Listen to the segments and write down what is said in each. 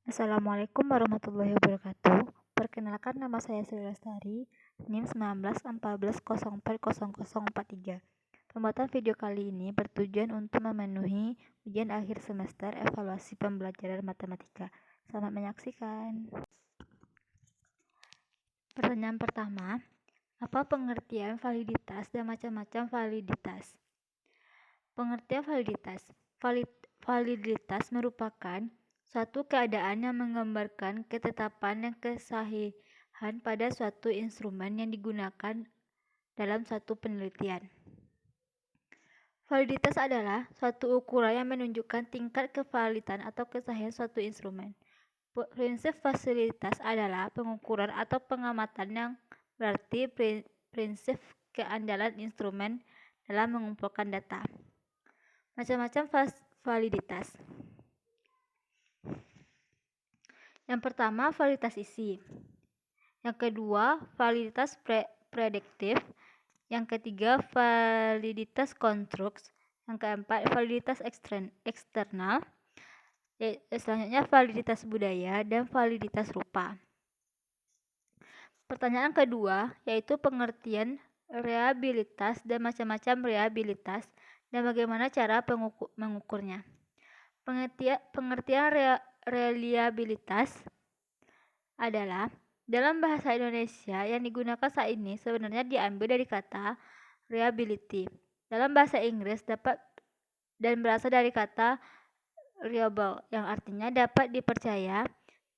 Assalamualaikum warahmatullahi wabarakatuh. Perkenalkan, nama saya Sri Lestari, NIM 1914040043. Pembuatan video kali ini bertujuan untuk memenuhi ujian akhir semester evaluasi pembelajaran matematika. Selamat menyaksikan. Pertanyaan pertama, apa pengertian validitas dan macam-macam validitas? Pengertian validitas. Validitas merupakan suatu keadaan yang menggambarkan ketetapan dan kesahihan pada suatu instrumen yang digunakan dalam suatu penelitian. Validitas adalah suatu ukuran yang menunjukkan tingkat kevalidan atau kesahihan suatu instrumen. Prinsip validitas adalah pengukuran atau pengamatan yang berarti prinsip keandalan instrumen dalam mengumpulkan data. Macam-macam validitas. Yang pertama, validitas isi. Yang kedua, validitas prediktif. Yang ketiga, validitas konstruks. Yang keempat, validitas eksternal. Selanjutnya, validitas budaya dan validitas rupa. Pertanyaan kedua, yaitu pengertian reliabilitas dan macam-macam reliabilitas dan bagaimana cara mengukurnya. Pengertian reliabilitas adalah dalam bahasa Indonesia yang digunakan saat ini sebenarnya diambil dari kata reliability. Dalam bahasa Inggris dapat dan berasal dari kata reliable yang artinya dapat dipercaya,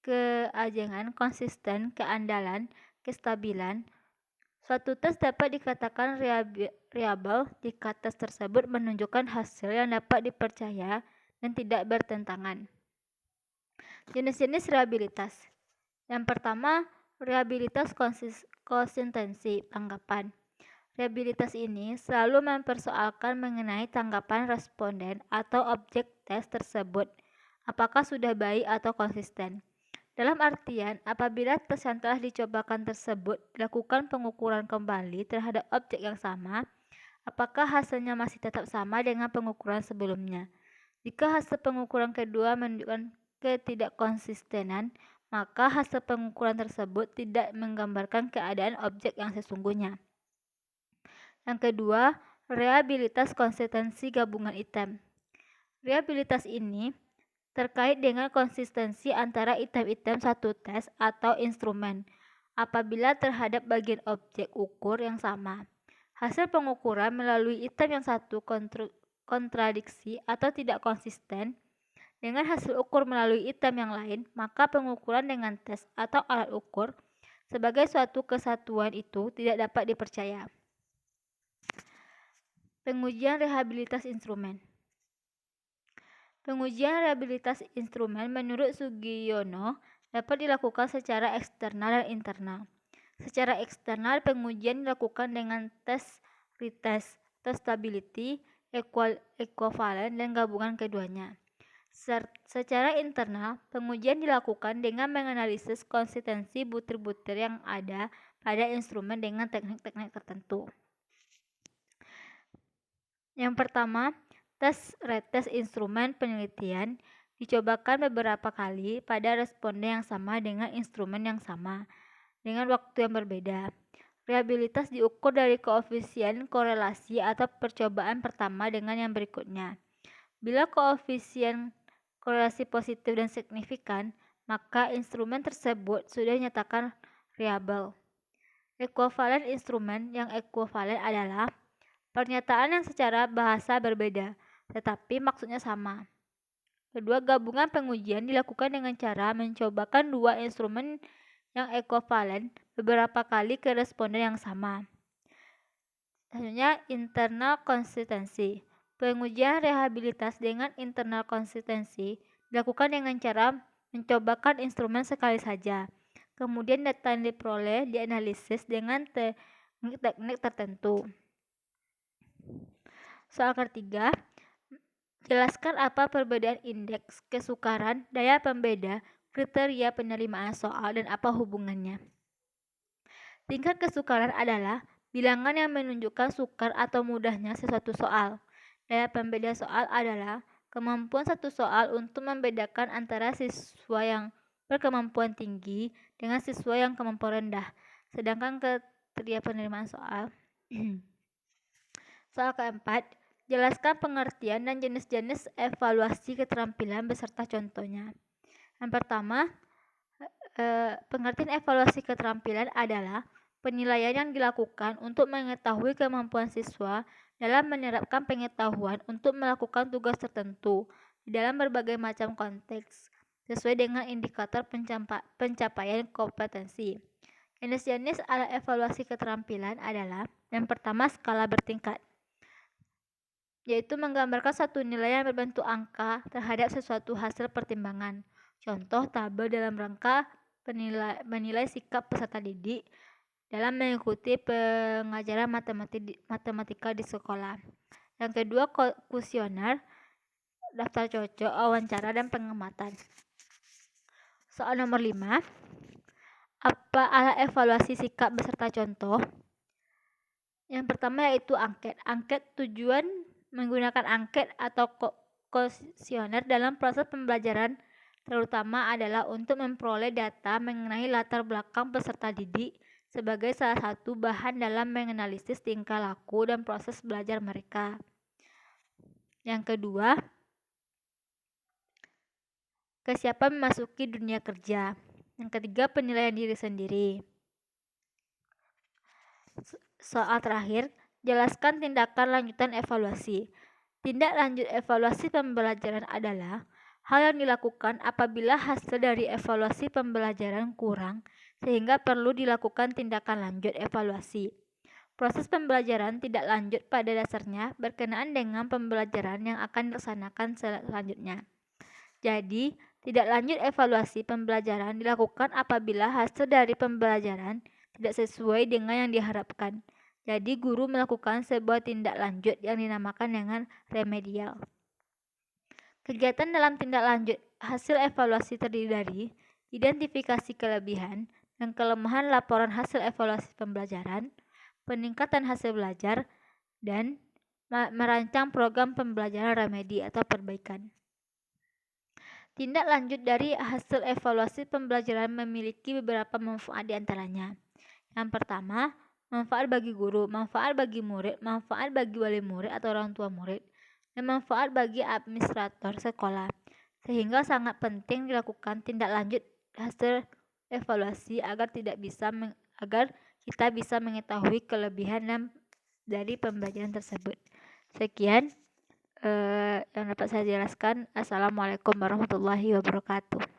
keajengan, konsisten, keandalan, kestabilan. Suatu tes dapat dikatakan reliable jika tes tersebut menunjukkan hasil yang dapat dipercaya dan tidak bertentangan. Jenis-jenis reliabilitas. Yang pertama, reliabilitas konsistensi tanggapan. Reliabilitas ini selalu mempersoalkan mengenai tanggapan responden atau objek tes tersebut, apakah sudah baik atau konsisten. Dalam artian, apabila tes yang telah dicobakan tersebut dilakukan pengukuran kembali terhadap objek yang sama, apakah hasilnya masih tetap sama dengan pengukuran sebelumnya. Jika hasil pengukuran kedua menunjukkan ketidakkonsistenan, maka hasil pengukuran tersebut tidak menggambarkan keadaan objek yang sesungguhnya. Yang kedua, reliabilitas konsistensi gabungan item. Reliabilitas ini terkait dengan konsistensi antara item-item satu tes atau instrumen apabila terhadap bagian objek ukur yang sama. Hasil pengukuran melalui item yang satu kontradiksi atau tidak konsisten dengan hasil ukur melalui item yang lain, maka pengukuran dengan tes atau alat ukur sebagai suatu kesatuan itu tidak dapat dipercaya. Pengujian reliabilitas instrumen. Pengujian reliabilitas instrumen menurut Sugiono dapat dilakukan secara eksternal dan internal. Secara eksternal, pengujian dilakukan dengan tes retest, tes stability, equivalent, dan gabungan keduanya. Secara internal, pengujian dilakukan dengan menganalisis konsistensi butir-butir yang ada pada instrumen dengan teknik-teknik tertentu. Yang pertama, tes retest instrumen penelitian dicobakan beberapa kali pada responden yang sama dengan instrumen yang sama, dengan waktu yang berbeda. Reliabilitas diukur dari koefisien korelasi atau percobaan pertama dengan yang berikutnya. Bila koefisien korelasi positif dan signifikan, maka instrumen tersebut sudah dinyatakan reliable. Ekuivalen instrumen yang ekuivalen adalah pernyataan yang secara bahasa berbeda, tetapi maksudnya sama. Kedua, gabungan pengujian dilakukan dengan cara mencobakan dua instrumen yang ekuivalen beberapa kali ke responden yang sama. Selanjutnya, internal konsistensi. Pengujian reliabilitas dengan internal konsistensi dilakukan dengan cara mencobakan instrumen sekali saja. Kemudian data yang diperoleh dianalisis dengan teknik tertentu. Soal ketiga, jelaskan apa perbedaan indeks kesukaran, daya pembeda, kriteria penerimaan soal, dan apa hubungannya. Tingkat kesukaran adalah bilangan yang menunjukkan sukar atau mudahnya sesuatu soal. Daya pembeda soal adalah kemampuan satu soal untuk membedakan antara siswa yang berkemampuan tinggi dengan siswa yang kemampuan rendah. Sedangkan kriteria penerimaan soal. Soal keempat, jelaskan pengertian dan jenis-jenis evaluasi keterampilan beserta contohnya. Yang pertama, pengertian evaluasi keterampilan adalah penilaian yang dilakukan untuk mengetahui kemampuan siswa dalam menerapkan pengetahuan untuk melakukan tugas tertentu di dalam berbagai macam konteks, sesuai dengan indikator pencapaian kompetensi. Jenis-jenis alat evaluasi keterampilan adalah yang pertama, skala bertingkat, yaitu menggambarkan satu nilai yang berbentuk angka terhadap sesuatu hasil pertimbangan. Contoh tabel dalam rangka menilai sikap peserta didik dalam mengikuti pengajaran matematika di sekolah. Yang kedua, kuesioner, daftar cocok, wawancara, dan pengamatan. Soal nomor 5. Apa alat evaluasi sikap beserta contoh? Yang pertama yaitu angket. Angket tujuan menggunakan angket atau kuesioner dalam proses pembelajaran terutama adalah untuk memperoleh data mengenai latar belakang peserta didik sebagai salah satu bahan dalam menganalisis tingkah laku dan proses belajar mereka. Yang kedua, kesiapan memasuki dunia kerja. Yang ketiga, penilaian diri sendiri. Soal terakhir, jelaskan tindakan lanjutan evaluasi. Tindak lanjut evaluasi pembelajaran adalah hal yang dilakukan apabila hasil dari evaluasi pembelajaran kurang sehingga perlu dilakukan tindakan lanjut evaluasi. Proses pembelajaran tidak lanjut pada dasarnya berkenaan dengan pembelajaran yang akan dilaksanakan selanjutnya. Jadi, tidak lanjut evaluasi pembelajaran dilakukan apabila hasil dari pembelajaran tidak sesuai dengan yang diharapkan. Jadi, guru melakukan sebuah tindak lanjut yang dinamakan dengan remedial. Kegiatan dalam tindak lanjut hasil evaluasi terdiri dari identifikasi kelebihan dan kelemahan laporan hasil evaluasi pembelajaran, peningkatan hasil belajar, dan merancang program pembelajaran remedi atau perbaikan. Tindak lanjut dari hasil evaluasi pembelajaran memiliki beberapa manfaat diantaranya. Yang pertama, manfaat bagi guru, manfaat bagi murid, manfaat bagi wali murid atau orang tua murid, dan manfaat bagi administrator sekolah. Sehingga sangat penting dilakukan tindak lanjut hasil evaluasi agar kita bisa mengetahui kelebihan dari pembelajaran tersebut. Sekian yang dapat saya jelaskan. Assalamualaikum warahmatullahi wabarakatuh.